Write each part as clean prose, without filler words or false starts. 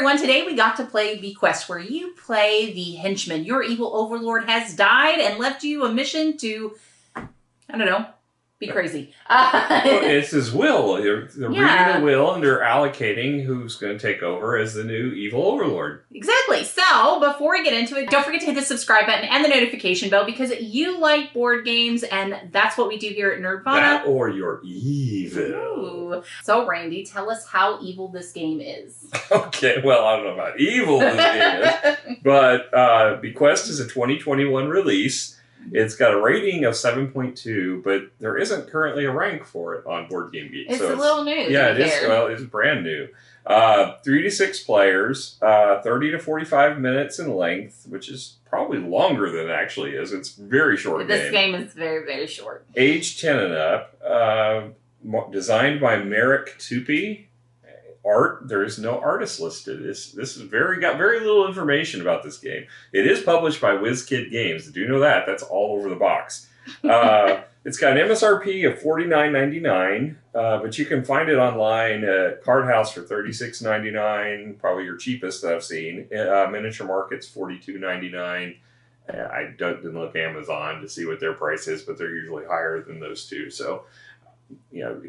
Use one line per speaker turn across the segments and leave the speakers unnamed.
everyone. Today we got to play Bequest, where you play the henchman. Your evil overlord has died and left you a mission to, I don't know, be crazy.
Well, it's his will. They're reading the will and they're allocating who's going to take over as the new evil overlord.
Exactly. So before we get into it, don't forget to hit the subscribe button and the notification bell because you like board games and that's what we do here at Nerdvana.
That or you're evil.
Ooh. So Randy, tell us how evil this game is.
Okay, well, I don't know about evil this game is, but Bequest is a 2021 release. It's got a rating of 7.2, but there isn't currently a rank for it on Board Game Geek.
It's a little new.
Yeah, it is. Well, it's brand new. 3 to 6 players, 30 to 45 minutes in length, which is probably longer than it actually is. It's a very short
This game is very, very short.
Age 10 and up. Designed by Merrick Tupy. Art, there is no artist listed. This is got very little information about this game. It is published by WizKid Games. Do you know that? That's all over the box. It's got an MSRP of $49.99, but you can find it online at Card House for $36.99, probably your cheapest that I've seen. Miniature Market's $42.99. I didn't look Amazon to see what their price is, but they're usually higher than those two. So, you know,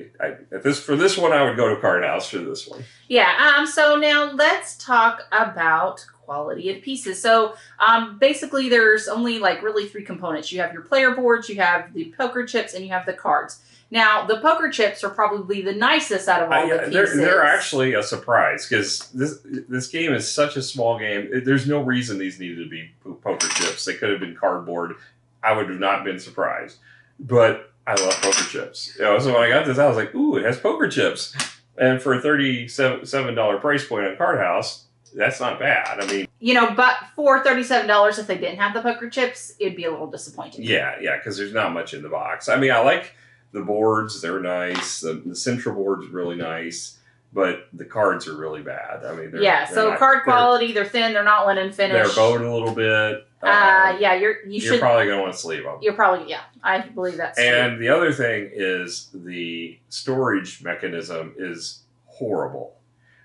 for this one, I would go to Card House for this one.
Yeah. So now let's talk about quality of pieces. So basically, there's only really 3 components. You have your player boards, you have the poker chips, and you have the cards. Now, the poker chips are probably the nicest out of all the pieces.
They're actually a surprise because this game is such a small game. There's no reason these needed to be poker chips. They could have been cardboard. I would have not been surprised. But I love poker chips. So when I got this, I was like, ooh, it has poker chips. And for a $37 price point on Card House, that's not bad. I mean,
but for $37, if they didn't have the poker chips, it'd be a little disappointing.
Yeah, because there's not much in the box. I mean, I like the boards. They're nice. The central board's really nice. But the cards are really bad. I mean,
so card quality, they're thin, they're not linen finish.
They're bowed a little bit.
You're
probably going to want to sleeve them.
You're probably, I believe that's true.
And the other thing is the storage mechanism is horrible.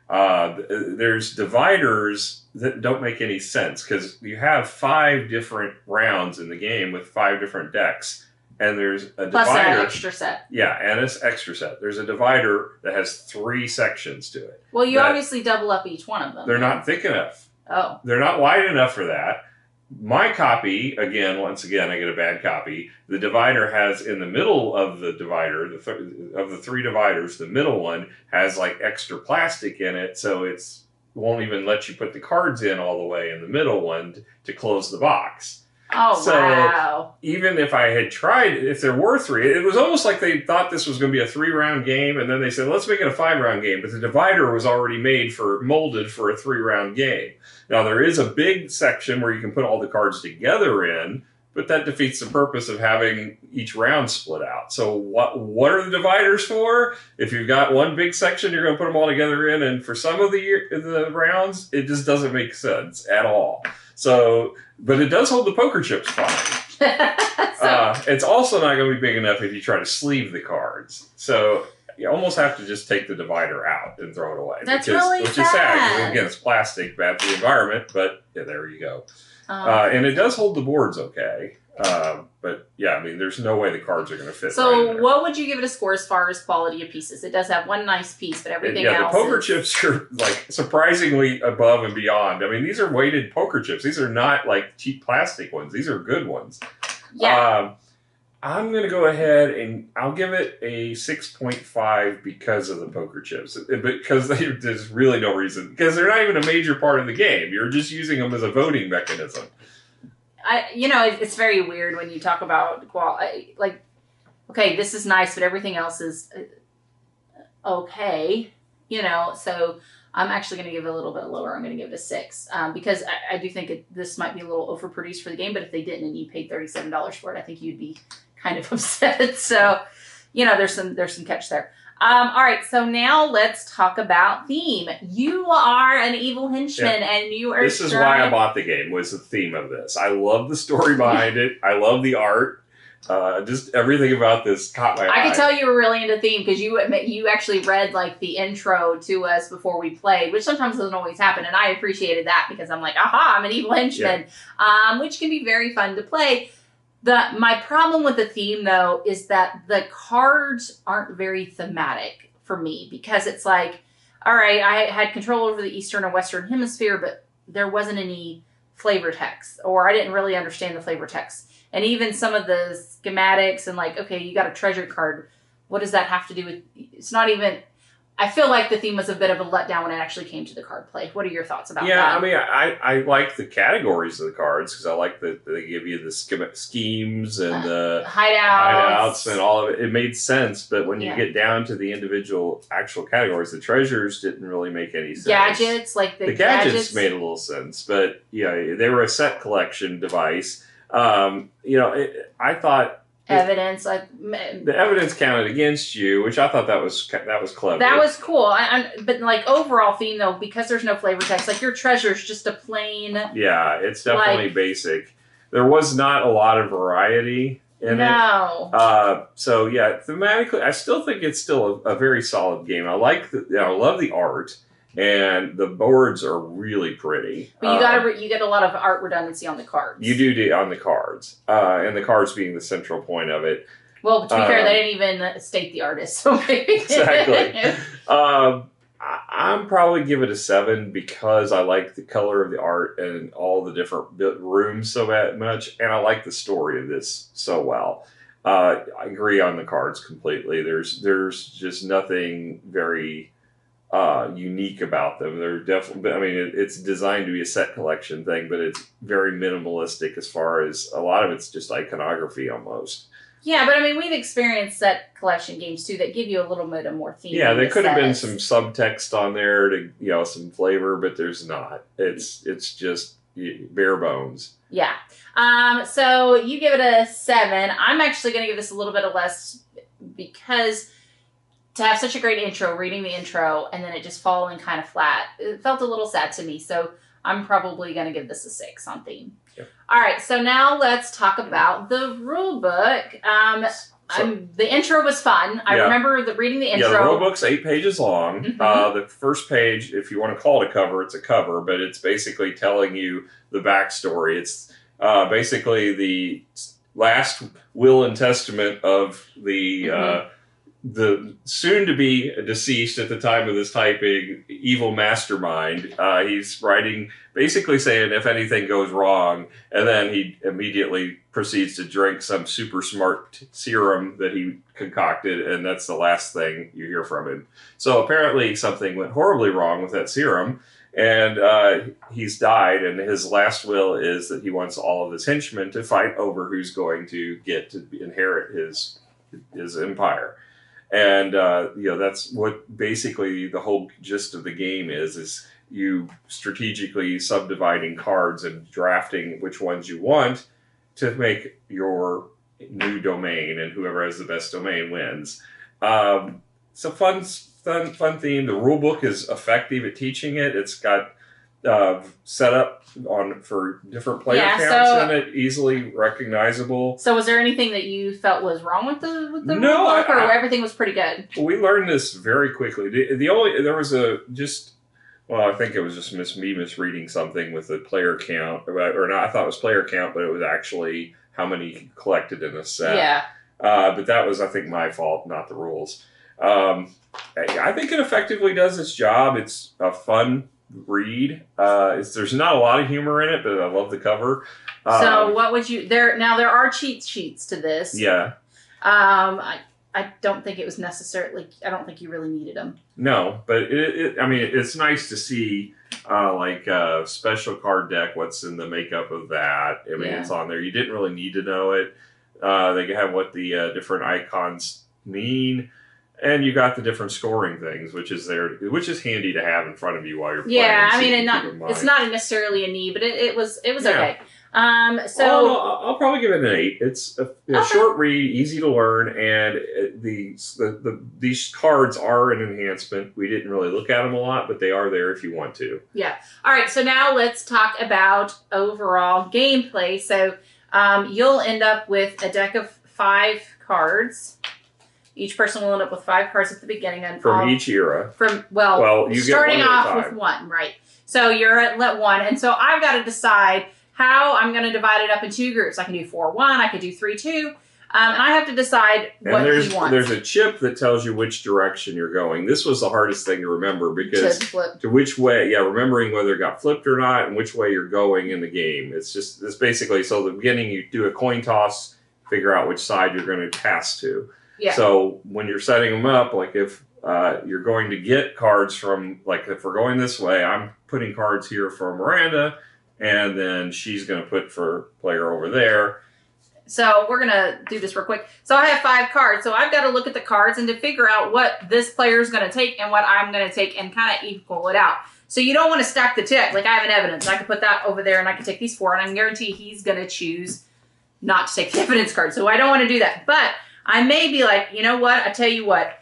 There's dividers that don't make any sense because you have 5 different rounds in the game with 5 different decks. And there's a divider.
Plus an extra set.
Yeah, and it's extra set. There's a divider that has 3 sections to it.
Well, you obviously double up each one of them.
They're not thick enough.
Oh.
They're not wide enough for that. My copy, once again, I get a bad copy. The divider has in the middle of the divider, of the 3 dividers, the middle one has extra plastic in it, so it's won't even let you put the cards in all the way in the middle one to close the box.
Oh,
so
wow.
Even if I had tried, if there were 3, it was almost like they thought this was going to be a 3-round game, and then they said, let's make it a 5-round game, but the divider was already molded for a 3-round game. Now, there is a big section where you can put all the cards together in, but that defeats the purpose of having each round split out. So what are the dividers for? If you've got one big section, you're going to put them all together in, and for some of the rounds, it just doesn't make sense at all. So, but it does hold the poker chips fine. It's also not going to be big enough if you try to sleeve the cards. So you almost have to just take the divider out and throw it away.
Which is sad.
Because, again, it's plastic, bad for the environment, but yeah, there you go. And it does hold the boards okay. But yeah, I mean, there's no way the cards are going to fit.
So what would you give it a score as far as quality of pieces? It does have one nice piece, but everything else
the poker chips are surprisingly above and beyond. I mean, these are weighted poker chips. These are not cheap plastic ones. These are good ones.
Yeah.
I'm going to go ahead and I'll give it a 6.5 because of the poker chips. Because there's really no reason. Because they're not even a major part of the game. You're just using them as a voting mechanism.
It's very weird when you talk about quality. Okay, this is nice, but everything else is okay. So I'm actually going to give it a little bit lower. I'm going to give it a 6 because I do think this might be a little overproduced for the game. But if they didn't and you paid $37 for it, I think you'd be kind of upset. So, there's some catch there. All right, so now let's talk about theme. You are an evil henchman, and you are.
This is why I bought the game. Was the theme of this? I love the story behind it. I love the art. Just everything about this caught my eye.
I could tell you were really into theme because you actually read like the intro to us before we played, which sometimes doesn't always happen, and I appreciated that because I'm like, aha, I'm an evil henchman, which can be very fun to play. My problem with the theme though is that the cards aren't very thematic for me because it's like, all right, I had control over the Eastern and Western Hemisphere, but there wasn't any flavor text, or I didn't really understand the flavor text. And even some of the schematics and like, okay, you got a treasure card. What does that have to do with... It's not even... I feel like the theme was a bit of a letdown when it actually came to the card play. What are your thoughts about that?
Yeah, I mean, I like the categories of the cards because I like that they give you the schemes and the hideouts and all of it. It made sense, but when you get down to the individual actual categories, the treasures didn't really make any sense.
Gadgets, like the
gadgets made a little sense, but yeah, they were a set collection device. I thought
evidence,
the evidence counted against you, which I thought that was clever.
That was cool. But like overall theme though, because there's no flavor text, like your treasure's just a plain.
Yeah, it's definitely basic. There was not a lot of variety in it. So yeah, thematically, I still think it's still a very solid game. I love the art. And the boards are really pretty.
But you get a lot of art redundancy on the cards.
You do on the cards. And the cards being the central point of it.
Well, to be fair, they didn't even state the artist. So maybe.
Exactly. I'm probably give it a 7 because I like the color of the art and all the different rooms so much. And I like the story of this so well. I agree on the cards completely. There's just nothing very... unique about them. They're definitely, I mean, it's designed to be a set collection thing, but it's very minimalistic as far as a lot of it's just iconography almost.
Yeah, but I mean, we've experienced set collection games too that give you a little bit of more theme.
Yeah, there could have been some subtext on there to, some flavor, but there's not. It's just bare bones.
Yeah. So you give it a 7. I'm actually going to give this a little bit of less because to have such a great intro, reading the intro, and then it just falling kind of flat, it felt a little sad to me. So I'm probably going to give this a 6 on theme. Yep. All right, so now let's talk about the rule book. The intro was fun. I remember reading the intro.
Yeah, the rule book's 8 pages long. Mm-hmm. The first page, if you want to call it a cover, it's a cover, but it's basically telling you the backstory. It's basically the last will and testament of the soon-to-be deceased at the time of this typing evil mastermind. He's writing, basically saying if anything goes wrong, and then he immediately proceeds to drink some super smart serum that he concocted, and that's the last thing you hear from him. So apparently something went horribly wrong with that serum, and he's died, and his last will is that he wants all of his henchmen to fight over who's going to get to inherit his empire. And, that's what basically the whole gist of the game is you strategically subdividing cards and drafting which ones you want to make your new domain, and whoever has the best domain wins. It's a fun theme. The rule book is effective at teaching it. It's got set up for different player counts in it, easily recognizable.
So was there anything that you felt was wrong with the rule book, or everything was pretty good?
We learned this very quickly. I think it was just me misreading something with the player count, or not. I thought it was player count, but it was actually how many collected in a set. Yeah. But that was, I think, my fault, not the rules. I think it effectively does its job. It's a fun read. There's not a lot of humor in it, but I love the cover.
So what would you there are cheat sheets to this.
Yeah.
I don't think it was necessarily, I don't think you really needed them.
No, but it's nice to see special card deck, what's in the makeup of that. It's on there. You didn't really need to know it. They have what the different icons mean. And you got the different scoring things, which is handy to have in front of you while you're playing.
Yeah, it's not necessarily a need, but it was okay.
I'll probably give it an 8. It's a short read, easy to learn, and these cards are an enhancement. We didn't really look at them a lot, but they are there if you want to.
Yeah. All right. So now let's talk about overall gameplay. So you'll end up with a deck of 5 cards. Each person will end up with 5 cards at the beginning. And
from each era.
Well,
you
starting
get one
off with 1, right? So you're at 1. And so I've got to decide how I'm going to divide it up in 2 groups. I can do 4-1. I could do 3-2. And I have to decide what he wants.
There's a chip that tells you which direction you're going. This was the hardest thing to remember because to which way, remembering whether it got flipped or not and which way you're going in the game. It's basically, so at the beginning you do a coin toss, figure out which side you're going to pass to.
Yeah.
So when you're setting them up, like if you're going to get cards from, like if we're going this way, I'm putting cards here for Miranda, and then she's going to put for player over there.
So we're going to do this real quick. So I have 5 cards. So I've got to look at the cards and to figure out what this player is going to take and what I'm going to take and kind of equal it out. So you don't want to stack the deck. Like I have an evidence. I can put that over there and I can take these 4 and I can guarantee he's going to choose not to take the evidence card. So I don't want to do that. But I may be like, you know what? I tell you what.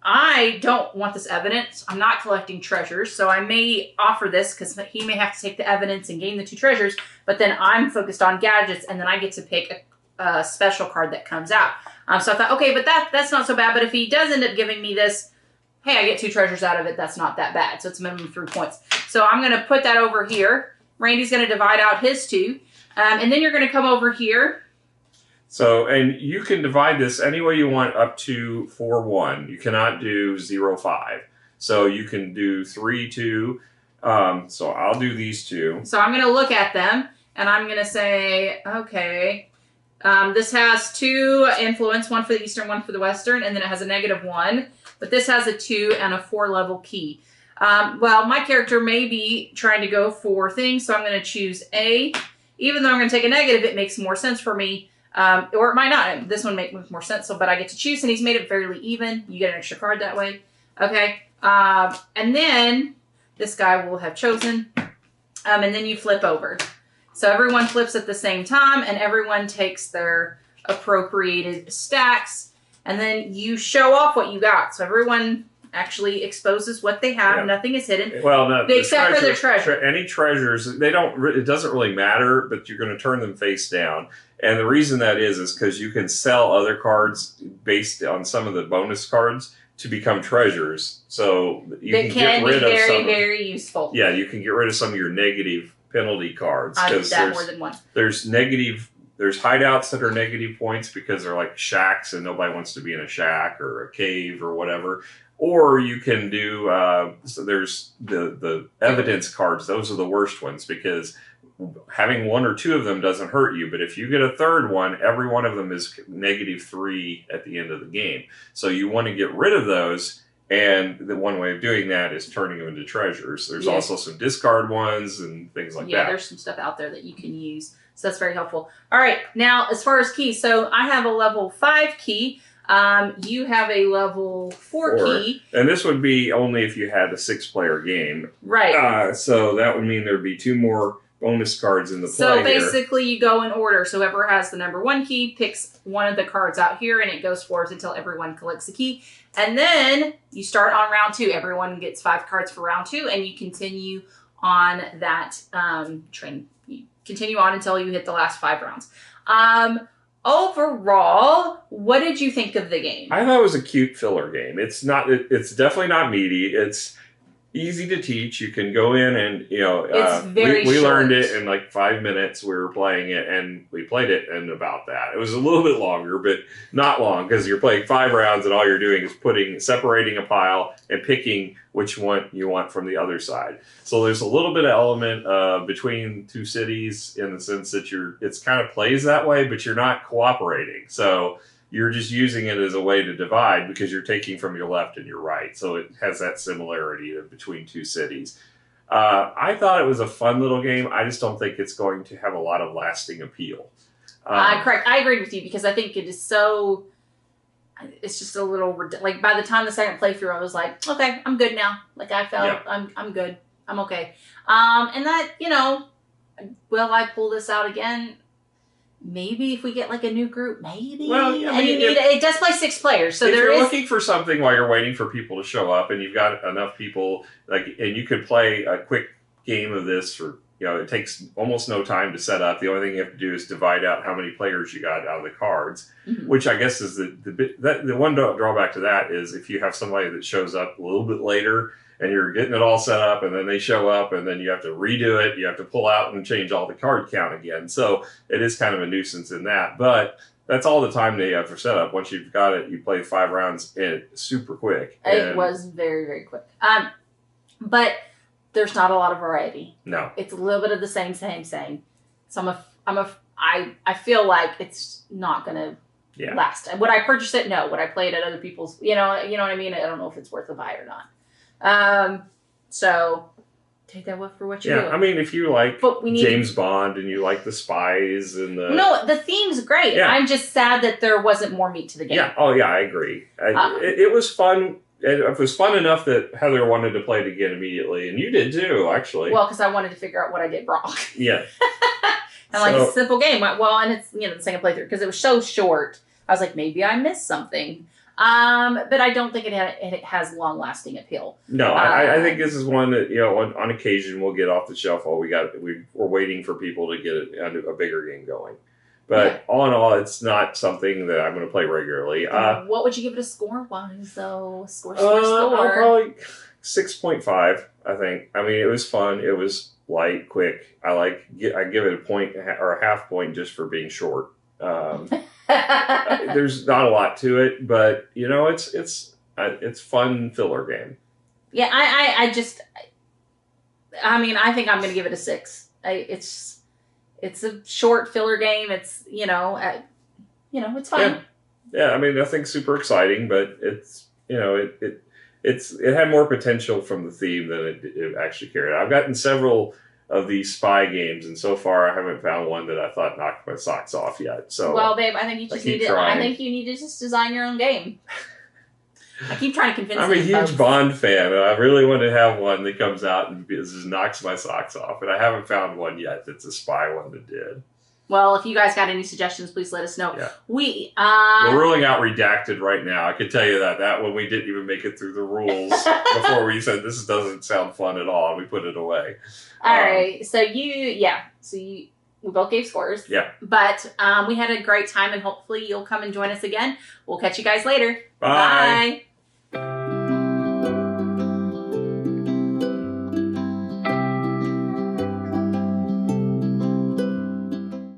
I don't want this evidence. I'm not collecting treasures. So I may offer this because he may have to take the evidence and gain the 2 treasures. But then I'm focused on gadgets and then I get to pick a special card that comes out. So I thought, okay, but that's not so bad. But if he does end up giving me this, hey, I get 2 treasures out of it. That's not that bad. So it's a minimum 3 points. So I'm going to put that over here. Randy's going to divide out his 2. And then you're going to come over here.
So, and you can divide this any way you want up to 4-1. You cannot do 0-5. So you can do 3-2. So I'll do these 2.
So I'm going to look at them and I'm going to say, okay, this has 2 influence, 1 for the Eastern, 1 for the Western, and then it has a -1. But this has a 2 and a 4 level key. Well, my character may be trying to go for things, so I'm going to choose A. Even though I'm going to take a negative, it makes more sense for me. Or it might not. This one makes more sense, but I get to choose, and he's made it fairly even. You get an extra card that way. Okay. And then this guy will have chosen. And then you flip over. So everyone flips at the same time, and everyone takes their appropriated stacks. And then you show off what you got. So everyone actually exposes what they have. Yeah. Nothing is hidden.
Well, no,
except for their treasure.
Any treasures, they don't. It doesn't really matter, but you're going to turn them face down. And the reason that is because you can sell other cards based on some of the bonus cards to become treasures. So you can get rid of some.
Very useful.
Yeah, you can get rid of some of your negative penalty cards.
I did that more than one.
There's hideouts that are negative points because they're like shacks and nobody wants to be in a shack or a cave or whatever. Or you can do, so there's the evidence cards. Those are the worst ones because having 1 or 2 of them doesn't hurt you. But if you get a 3rd one, every one of them is -3 at the end of the game. So you want to get rid of those. And the one way of doing that is turning them into treasures. There's also some discard ones and things like that.
Yeah, there's some stuff out there that you can use. So that's very helpful. All right, now as far as keys, so I have a level 5 key. You have a level 4 key.
And this would be only if you had a 6-player game.
Right.
So that would mean there'd be 2 more bonus cards in the play.
So basically you go in order. So whoever has the number 1 key picks one of the cards out here and it goes forward until everyone collects the key. And then you start on round 2. Everyone gets 5 cards for round 2 and you continue on that trend. You continue on until you hit the last 5 rounds. Overall, what did you think of the game?
I thought it was a cute filler game. It's definitely not meaty. It's easy to teach. You can go in and, we learned it in like 5 minutes. We were playing it and we played it in about that. It was a little bit longer, but not long because you're playing 5 rounds and all you're doing is separating a pile and picking which one you want from the other side. So there's a little bit of element between 2 cities in the sense that it's kind of plays that way, but you're not cooperating. So you're just using it as a way to divide because you're taking from your left and your right. So it has that similarity between 2 cities. I thought it was a fun little game. I just don't think it's going to have a lot of lasting appeal.
Correct. I agree with you because I think it is so... It's just a little... Like, by the time the second playthrough, I was like, okay, I'm good now. Like, I felt I'm good. I'm okay. And that, will I pull this out again? Maybe if we get like a new group, maybe.
Well, I mean,
it does play 6 players, so
if you're looking for something while you're waiting for people to show up, and you've got enough people, and you could play a quick game of this for it takes almost no time to set up. The only thing you have to do is divide out how many players you got out of the cards, which I guess is the one drawback to that is if you have somebody that shows up a little bit later and you're getting it all set up and then they show up and then you have to redo it, you have to pull out and change all the card count again. So it is kind of a nuisance in that. But that's all the time they have for setup. Once you've got it, you play 5 rounds and it's super quick.
It was very, very quick. But there's not a lot of variety.
No.
It's a little bit of the same. So I feel like it's not going to last. Would I purchase it? No. Would I play it at other people's, you know what I mean? I don't know if it's worth a buy or not. So take that for what you do.
I mean, if you like James Bond and you like the spies and the...
No, the theme's great. Yeah. I'm just sad that there wasn't more meat to the game.
Yeah. Oh, yeah, I agree. It was fun. It was fun enough that Heather wanted to play it again immediately, and you did too, actually.
Well, because I wanted to figure out what I did wrong.
Yeah.
And like a simple game. Well, and it's the second playthrough because it was so short. I was like, maybe I missed something. But I don't think it has long lasting appeal. No,
I think this is one that on occasion we'll get off the shelf. We're waiting for people to get a bigger game going. But all in all, it's not something that I'm going to play regularly.
What would you give it a score-wise, though? Score.
Probably 6.5, I think. I mean, it was fun. It was light, quick. I give it a point or a half point just for being short. There's not a lot to it, but it's fun filler game.
Yeah, I think I'm going to give it a 6. It's a short filler game. It's it's fun.
Yeah. I mean, nothing super exciting, but it's it had more potential from the theme than it actually carried. I've gotten several of these spy games, and so far I haven't found one that I thought knocked my socks off yet. So,
well, babe, I think you need to just design your own game. I keep trying to convince you.
I'm a huge Bond fan, and I really want to have one that comes out and just knocks my socks off, and I haven't found one yet that's a spy one that did.
Well, if you guys got any suggestions, please let us know. Yeah.
We're ruling out Redacted right now. I can tell you that one we didn't even make it through the rules before we said this doesn't sound fun at all, and we put it away.
All right. So we both gave scores.
Yeah.
But we had a great time, and hopefully you'll come and join us again. We'll catch you guys later.
Bye.
Bye.